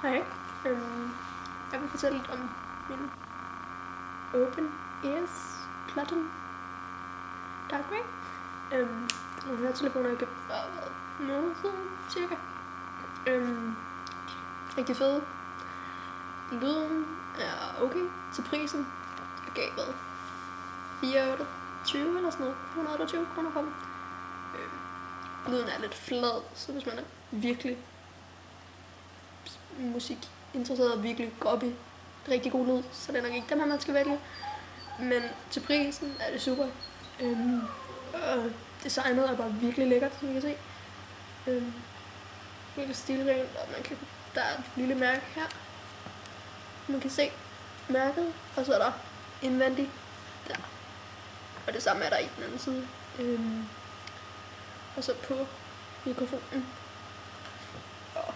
Hej. Jeg vil fortælle lidt om min Open Ears Platinum Dark Grey. Nogle høretelefoner, jeg købte for en måned siden, cirka. Rigtig fede. Lyden er okay til prisen. Jeg gav hvad? 428 eller sådan noget. 128 kroner for dem. Lyden er lidt flad, så hvis man er virkelig musikinteresseret og virkelig går op i rigtig god lyd, så det er nok ikke dem her, man skal vælge. Men til prisen er det super. Og designet er bare virkelig lækkert, som I kan se. Helt stilrent, og der er et lille mærke her. Man kan se mærket, og så er der indvendigt der. Og det samme er der i den anden side. Og så på mikrofonen. Og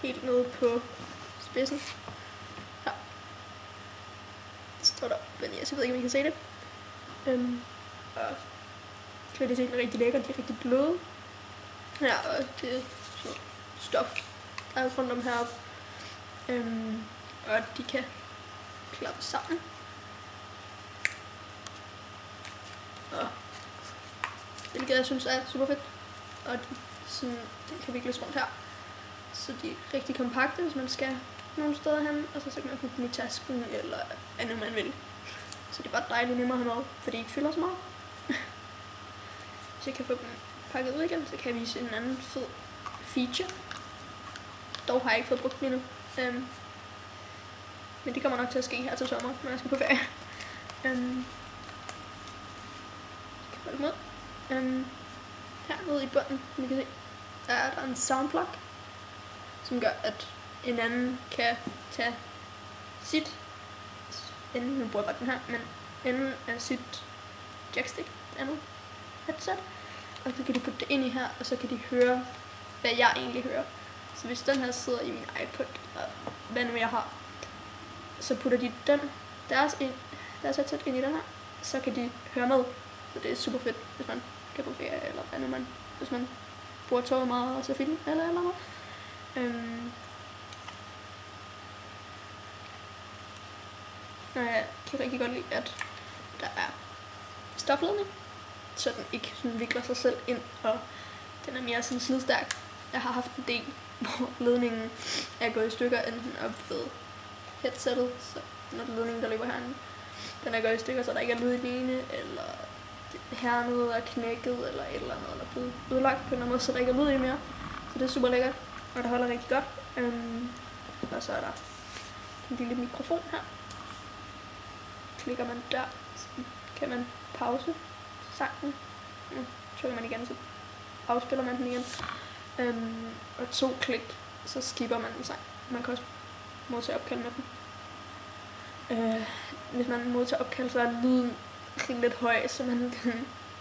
helt nede på spidsen. Her. Det står der, men jeg ved ikke, om I kan se det. Og kvaliteten er rigtig lækker, de er rigtig bløde. Ja, og det er sådan stof, der er rundt om heroppe. Og de kan klappe sammen. Og hvilket jeg synes er super fedt. Og sådan, den kan vikles rundt her. Så de er rigtig kompakte, hvis man skal nogle steder hen. Og så kan man putte dem i tasken, eller andet man vil. Så det er bare dejligt nemmere at have med, for de ikke fylder så meget. Hvis jeg kan få dem pakket ud igen, så kan jeg vise en anden fed feature. Dog har jeg ikke fået brugt den endnu. Men det kommer nok til at ske her til sommer, når jeg skal på ferie. Jeg kan få det med. Hernede i bunden, som I kan se, der er der en soundplug, som gør, at en anden kan tage sit, nu bruger jeg bare den her, men enden af sit jackstick, andet headset, og så kan de putte det ind i her, og så kan de høre, hvad jeg egentlig hører. Så hvis den her sidder i min iPod, eller hvad nu jeg har, så putter de deres headset ind i den her, så kan de høre med. Så det er super fedt, hvis man kan på ferie, eller hvad nu hvis man bruger toget meget og ser film, eller noget. Jeg kan rigtig godt lide, at der er stofledning, så den ikke sådan vikler sig selv ind, og den er mere sådan slidstærk. Jeg har haft en del, hvor ledningen er gået i stykker, enten op ved headsettet, så når ledningen, der løber herinde, den er gået i stykker, så der ikke er lyd i den ene, eller hernede er knækket, eller et eller andet, eller blevet ødelagt på en eller anden måde, så der ikke er lyd i mere. Så det er super lækkert, og det holder rigtig godt. Og så er der en lille mikrofon her. Klikker man der, så kan man pause sangen. Nu trykker man igen, så afspiller man den igen. Og 2 klik, så skipper man den sang. Man kan også modtage opkald med den. Hvis man modtager opkald, så er lyden lidt høj, så man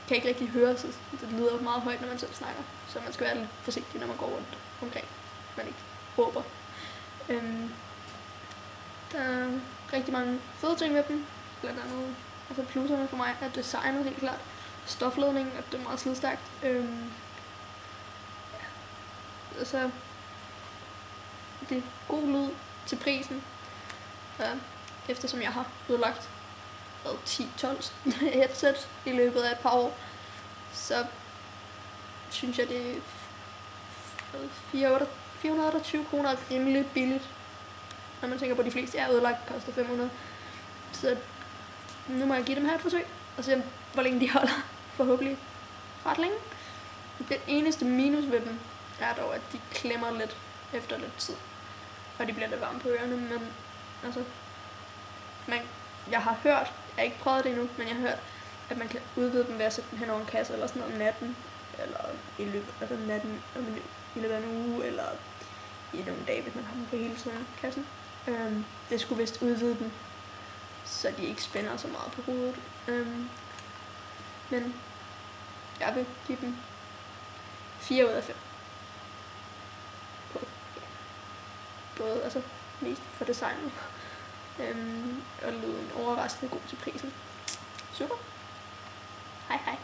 kan ikke rigtig høre, så det lyder meget højt, når man selv snakker. Så man skal være lidt forsigtig, når man går rundt omkring, man ikke råber. Der er rigtig mange fede ting med dem. Blandt andet, altså plusserne for mig er designet helt klart. Stofledning, at det er meget slidstærkt. Altså, det er god lyd til prisen. Eftersom jeg har udlagt 10-12 headset i løbet af et par år, så synes jeg, det er 428 kroner er rimelig billigt. Når man tænker på, at de fleste jeg har udlagt koster 500. Så nu må jeg give dem her et forsøg, og se hvor længe de holder. Forhåbentlig ret længe. Det eneste minus ved dem er dog, at de klemmer lidt efter lidt tid. Og de bliver lidt varme på ørerne, men altså, jeg har hørt, jeg har ikke prøvet det endnu, men jeg har hørt, at man kan udvide dem ved at sætte dem hen over en kasse, eller sådan noget om natten, eller i løbet af en uge, eller i nogle dage, hvis man har dem på hele tiden kassen. Det skulle vist udvide dem, så de ikke spænder så meget på hovedet. Men jeg vil give dem 4 ud af 5. Både altså mest for designet, og lyden overraskende god til prisen. Super. Hej hej.